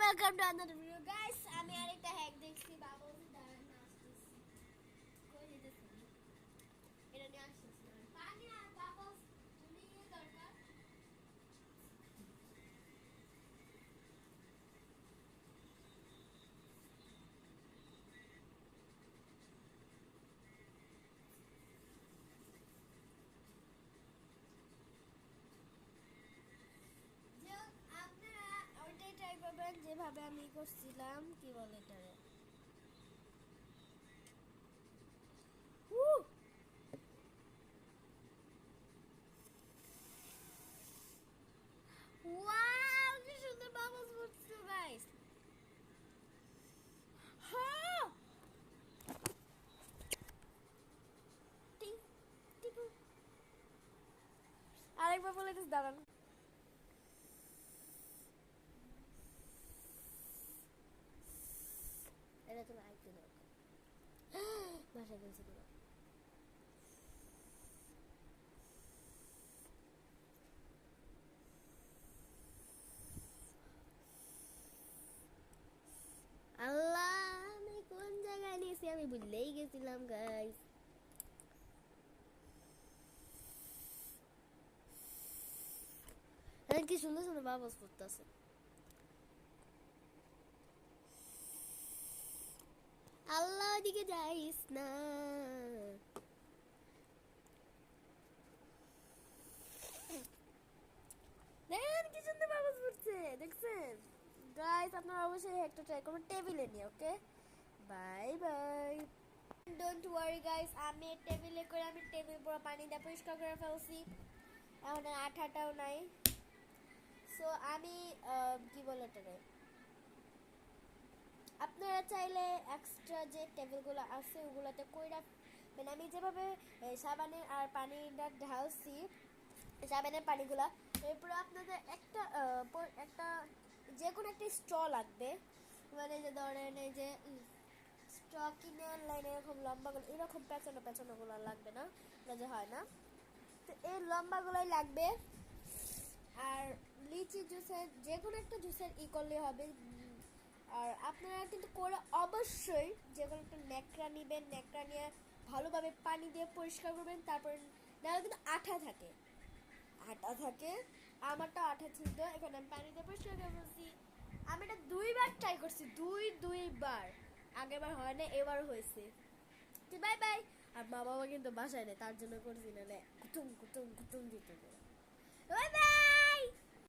welcome to another video, guys. আমি আরেকটা hack দেখছি বাবলস দাঁড়ান না আসতেছি কই যেতেছি এটা নিয়ে আসতেছি পানি আর বাবলস তুমি দরকার যে আপনারা ওইটাই ট্রাই করবেন যেভাবে আমি করছিলাম কি বলে এটারে ওয়াও কি সুন্দর বাবলস ফুটছে গাইস হ্যাঁ টিং টিং আরেকবার বলে দিস দাঁড়ান এটা তো আরেকটু দরকার ভাষা বলছি পুরো আল্লাহ আমি কোন জায়গায় নিয়েছি আমি ভুলেই গেছিলাম গাইস কি সুন্দর সুন্দর বাবলস ফুটতেছে আল্লাহ দিকে যাইস না দেখেন কি সুন্দর বাবলস ফুটছে দেখছেন গাইস আপনারা অবশ্যই একটা ট্রাই করবেন টেবিলে নিয়ে okay bye bye don't worry guys আমি টেবিলে করে আমি টেবিল পুরো পানি দিয়ে পরিষ্কার করে ফেলছি এখন আঠাটাও নাই সো আমি কি বলে এটারে আপনারা চাইলে এক্সট্রা যে টেবিলগুলো আছে ওগুলোতে কইরা মানে আমি যেভাবে সাবানের আর পানিটা ঢালছি সাবানের পানিগুলা এরপরে আপনাদের একটা একটা যে কোনো একটা স্ট্র লাগবে মানে যে ধরেন এই যে স্ট্র কিনে লাইনে এরকম লম্বাগুলো এরকম পেঁচানো পেঁচানোগুলো লাগবে না যে হয় না তো এই লম্বাগুলোই লাগবে আর লিচি জুসের যে কোনো একটা জুসের করলে হবে আর আপনারা কিন্তু করে অবশ্যই যে কোনো একটা ন্যাকড়া নেবেন ন্যাকড়া নিয়ে ভালোভাবে পানি দিয়ে পরিষ্কার করবেন তারপর নাহলে কিন্তু আঠা থাকে আমারটা আঠা ছিল এখানে আমি পানি দিয়ে পরিষ্কার করে বলছি আমি এটা 2বার ট্রাই করছি দুইবার আগেরবার হয় না এবার হয়েছে বাই বাই আর মা বাবা কিন্তু বাসায় নেই তার জন্য করছি না কুতুম কুতুম কুতুম দিতে বাই বাই